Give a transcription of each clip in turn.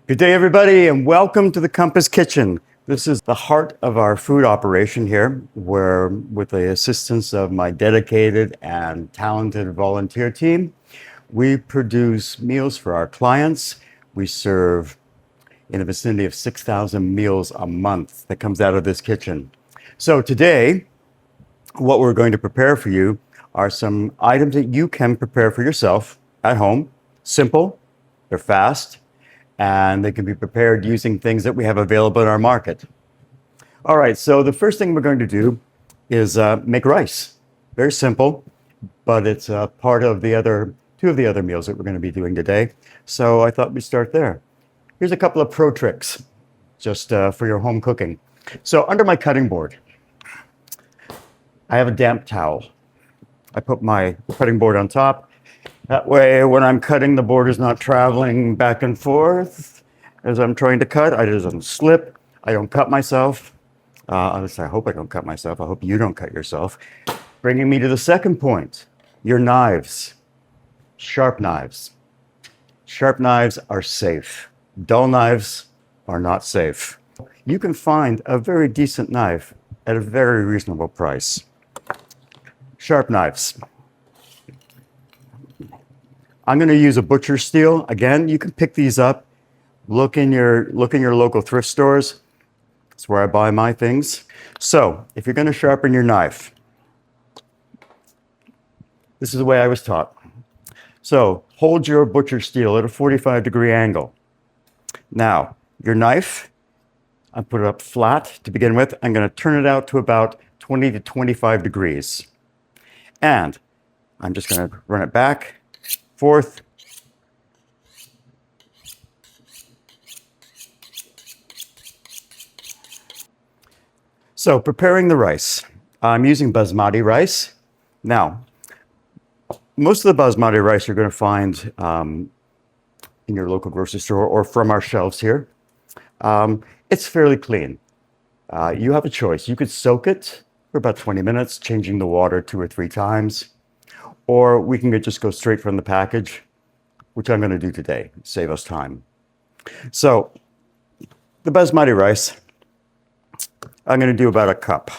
Good day, everybody, and welcome to the Compass Kitchen. This is the heart of our food operation here, where with the assistance of my dedicated and talented volunteer team, we produce meals for our clients. We serve in the vicinity of 6,000 meals a month that comes out of this kitchen. So today, what we're going to prepare for you are some items that you can prepare for yourself at home. Simple, they're fast, and they can be prepared using things that we have available in our market. All right, so the first thing we're going to do is make rice. Very simple, but it's part of two of the other meals that we're going to be doing today. So I thought we'd start there. Here's a couple of pro tricks just for your home cooking. So under my cutting board, I have a damp towel. I put my cutting board on top. That way, when I'm cutting, the board is not traveling back and forth as I'm trying to cut. I don't slip. I don't cut myself. At least I hope I don't cut myself. I hope you don't cut yourself. Bringing me to the second point, your knives. Sharp knives. Sharp knives are safe. Dull knives are not safe. You can find a very decent knife at a very reasonable price. Sharp knives. I'm going to use a butcher's steel. Again, you can pick these up. Look in your local thrift stores. That's where I buy my things. So if you're going to sharpen your knife, this is the way I was taught. So hold your butcher's steel at a 45-degree angle. Now, your knife, I put it up flat to begin with. I'm going to turn it out to about 20 to 25 degrees. And I'm just going to run it back, forth. So preparing the rice. I'm using Basmati rice. Now, most of the Basmati rice you're going to find in your local grocery store or from our shelves here. It's fairly clean. You have a choice. You could soak it for about 20 minutes, changing the water 2 or 3 times. Or we can just go straight from the package, which I'm going to do today, save us time. So the Basmati rice, I'm going to do about a cup.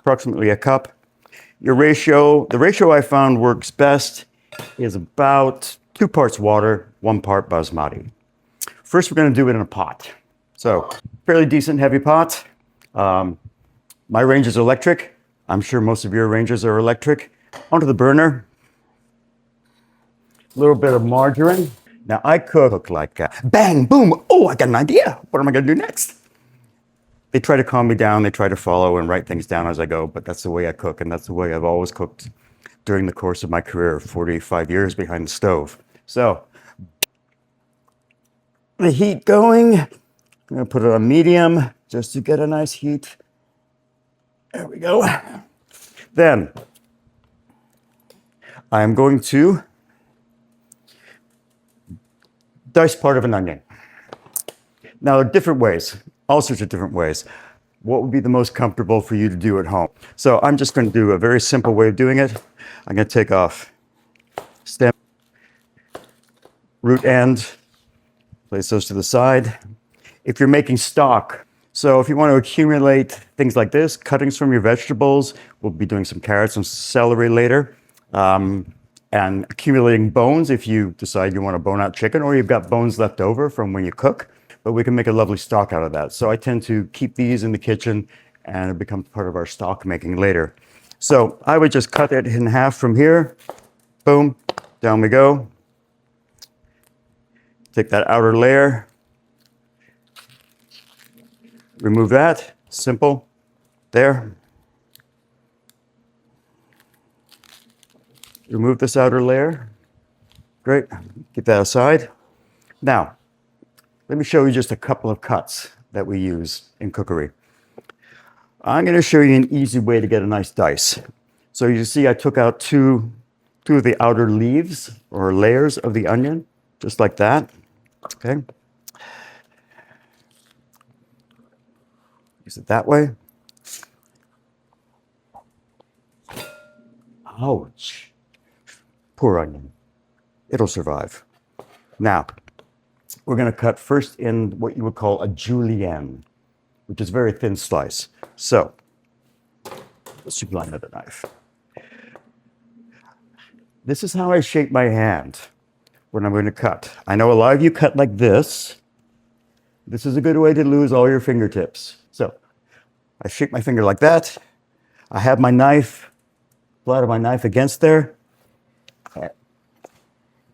Approximately a cup. The ratio I found works best is about 2 parts water, 1 part Basmati. First, we're going to do it in a pot. So fairly decent heavy pot. My range is electric. I'm sure most of your ranges are electric. Onto the burner. A little bit of margarine. Now I cook like bang, boom. Oh, I got an idea. What am I going to do next? They try to calm me down. They try to follow and write things down as I go. But that's the way I cook. And that's the way I've always cooked during the course of my career, 45 years behind the stove. So the heat going. I'm going to put it on medium just to get a nice heat. There we go. Then I'm going to dice part of an onion. Now, there are different ways, all sorts of different ways. What would be the most comfortable for you to do at home? So I'm just going to do a very simple way of doing it. I'm going to take off stem, root end, place those to the side. If you're making stock, so if you want to accumulate things like this, cuttings from your vegetables, we'll be doing some carrots and celery later, and accumulating bones if you decide you want to bone out chicken or you've got bones left over from when you cook, but we can make a lovely stock out of that. So I tend to keep these in the kitchen and it becomes part of our stock making later. So I would just cut it in half from here, boom, down we go. Take that outer layer. Remove that, simple, there. Remove this outer layer. Great, keep that aside. Now, let me show you just a couple of cuts that we use in cookery. I'm going to show you an easy way to get a nice dice. So you see I took out two of the outer leaves or layers of the onion, just like that, okay? Use it that way. Ouch. Poor onion. It'll survive. Now, we're going to cut first in what you would call a julienne, which is a very thin slice. So, let's use another knife. This is how I shape my hand when I'm going to cut. I know a lot of you cut like this. This is a good way to lose all your fingertips. So, I shape my finger like that. I have my knife, flat of my knife against there,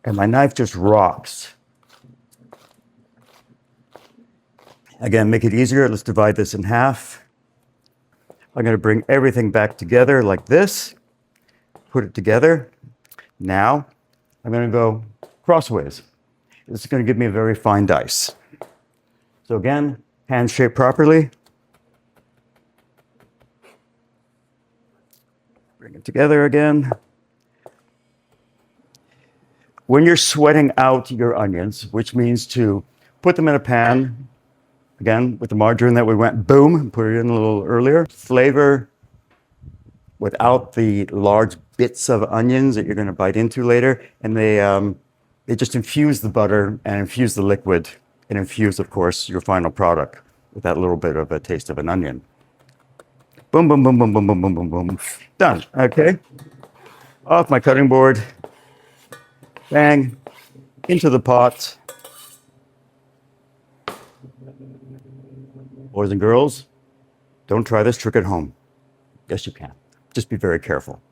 and my knife just rocks. Again, make it easier. Let's divide this in half. I'm going to bring everything back together like this, put it together. Now, I'm going to go crossways. This is going to give me a very fine dice. So again, hand shaped properly. Bring it together again. When you're sweating out your onions, which means to put them in a pan, again, with the margarine that we went boom, put it in a little earlier, flavor without the large bits of onions that you're going to bite into later, and they just infuse the butter and infuse the liquid and infuse, of course, your final product with that little bit of a taste of an onion. Boom, boom, boom, boom, boom, boom, boom, boom, boom. Done. Okay. Off my cutting board. Bang. Into the pot. Boys and girls, don't try this trick at home. Yes, you can. Just be very careful.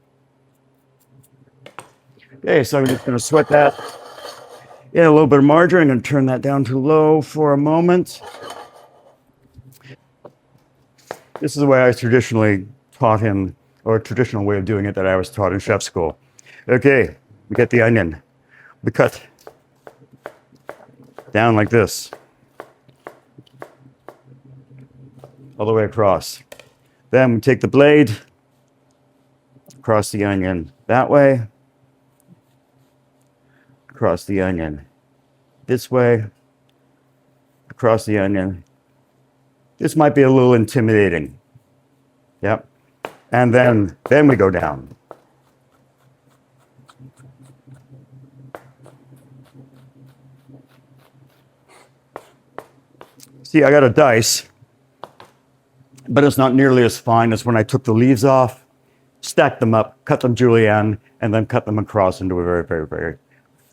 Okay, so I'm just going to sweat that. Yeah, a little bit of margarine. I'm going to turn that down to low for a moment. This is the way I traditionally taught him, or a traditional way of doing it that I was taught in chef school. Okay, we get the onion. We cut down like this, all the way across. Then we take the blade, across the onion that way, across the onion this way, across the onion. This might be a little intimidating. Yep. And then we go down. See, I got a dice, but it's not nearly as fine as when I took the leaves off, stacked them up, cut them julienne, and then cut them across into a very, very, very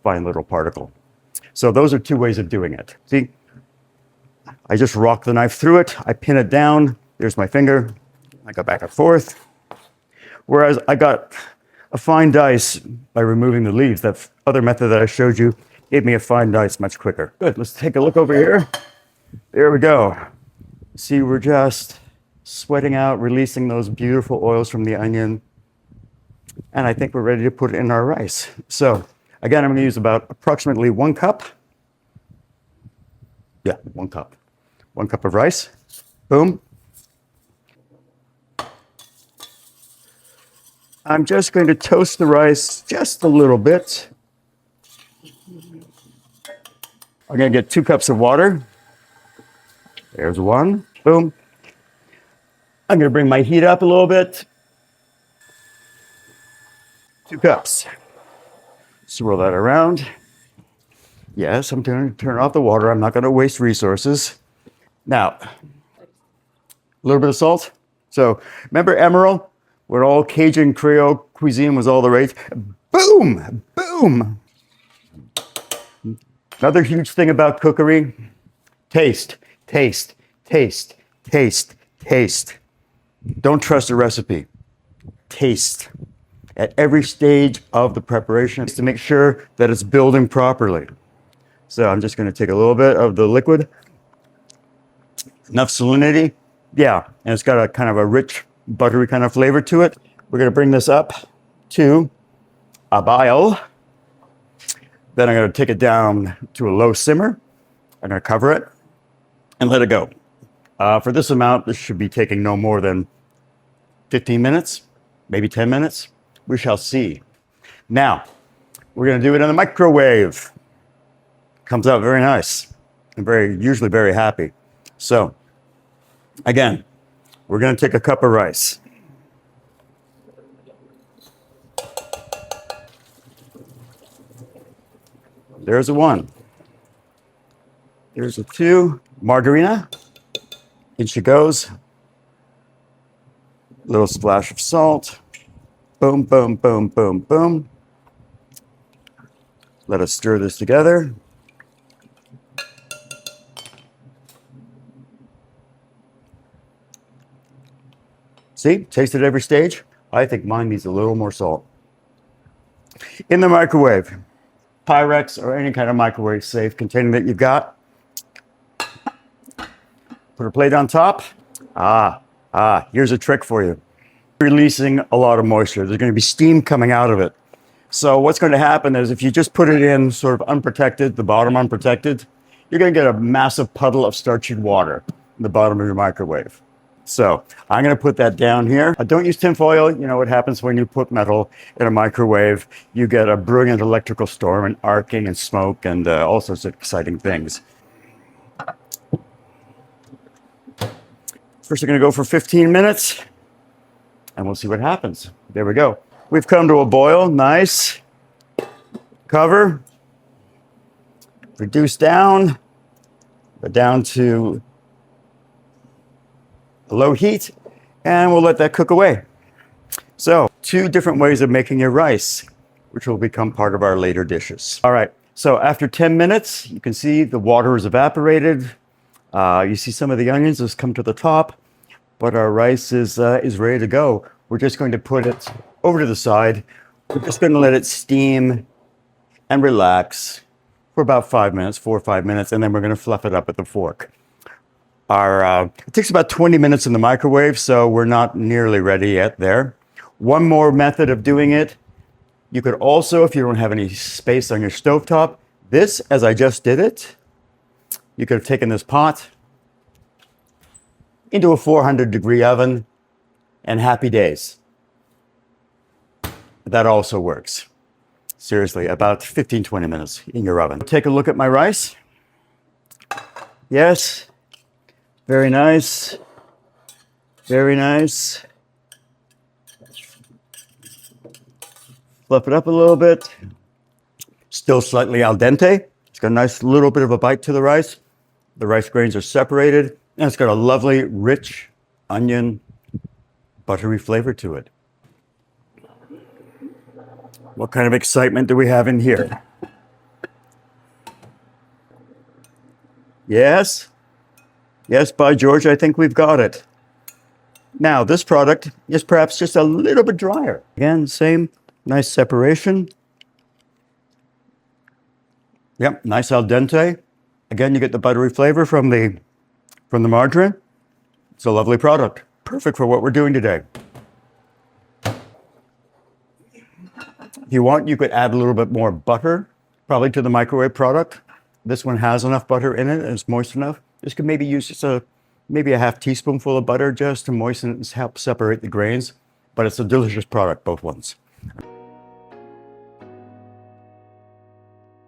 fine little particle. So those are two ways of doing it. See, I just rock the knife through it, I pin it down, there's my finger, I go back and forth. Whereas I got a fine dice by removing the leaves. That other method that I showed you gave me a fine dice much quicker. Good, let's take a look over here. There we go. See, we're just sweating out, releasing those beautiful oils from the onion. And I think we're ready to put it in our rice. So again, I'm going to use about approximately 1 cup. Yeah, 1 cup. 1 cup of rice. Boom. I'm just going to toast the rice just a little bit. I'm going to get 2 cups of water. There's 1. Boom. I'm going to bring my heat up a little bit. 2 cups. Swirl that around. Yes, I'm going to turn off the water. I'm not going to waste resources. Now, a little bit of salt. So remember Emerald, where all Cajun Creole cuisine was all the rage? Boom, boom. Another huge thing about cookery, taste, taste, taste, taste, taste. Don't trust a recipe. Taste at every stage of the preparation to make sure that it's building properly. So I'm just going to take a little bit of the liquid. Enough salinity. Yeah, and it's got a kind of a rich, buttery kind of flavor to it. We're going to bring this up to a boil. Then I'm going to take it down to a low simmer. I'm going to cover it and let it go. For this amount, this should be taking no more than 15 minutes, maybe 10 minutes. We shall see. Now, we're going to do it in the microwave. Comes out very nice and usually very happy. So, again, we're going to take a cup of rice. There's a 1. Here's a 2. Margarina. In she goes. Little splash of salt. Boom, boom, boom, boom, boom. Let us stir this together. See, taste at every stage. I think mine needs a little more salt. In the microwave, Pyrex or any kind of microwave safe container that you've got. Put a plate on top. Here's a trick for you. Releasing a lot of moisture. There's going to be steam coming out of it. So what's going to happen is if you just put it in sort of unprotected, the bottom unprotected, you're going to get a massive puddle of starchy water in the bottom of your microwave. So I'm going to put that down here. Don't use tinfoil. You know what happens when you put metal in a microwave. You get a brilliant electrical storm and arcing and smoke and all sorts of exciting things. First, we're going to go for 15 minutes and we'll see what happens. There we go. We've come to a boil. Nice. Cover. Reduce down. Go down to low heat, and we'll let that cook away. So 2 different ways of making your rice, which will become part of our later dishes. All right, so after 10 minutes, you can see the water is evaporated. You see some of the onions has come to the top, but our rice is ready to go. We're just going to put it over to the side. We're just going to let it steam and relax for about 5 minutes, 4 or 5 minutes, and then we're going to fluff it up with the fork. It takes about 20 minutes in the microwave, so we're not nearly ready yet there. One more method of doing it, you could also, if you don't have any space on your stovetop, this, as I just did it, you could have taken this pot into a 400-degree oven, and happy days. That also works. Seriously, about 15-20 minutes in your oven. Take a look at my rice. Yes. Very nice. Very nice. Fluff it up a little bit. Still slightly al dente. It's got a nice little bit of a bite to the rice. The rice grains are separated, and it's got a lovely, rich onion, buttery flavor to it. What kind of excitement do we have in here? Yes? Yes, by George, I think we've got it. Now, this product is perhaps just a little bit drier. Again, same nice separation. Yep, nice al dente. Again, you get the buttery flavor from the margarine. It's a lovely product. Perfect for what we're doing today. If you want, you could add a little bit more butter, probably to the microwave product. This one has enough butter in it and it's moist enough. This could maybe use just maybe a half teaspoonful of butter just to moisten it and help separate the grains. But it's a delicious product, both ones.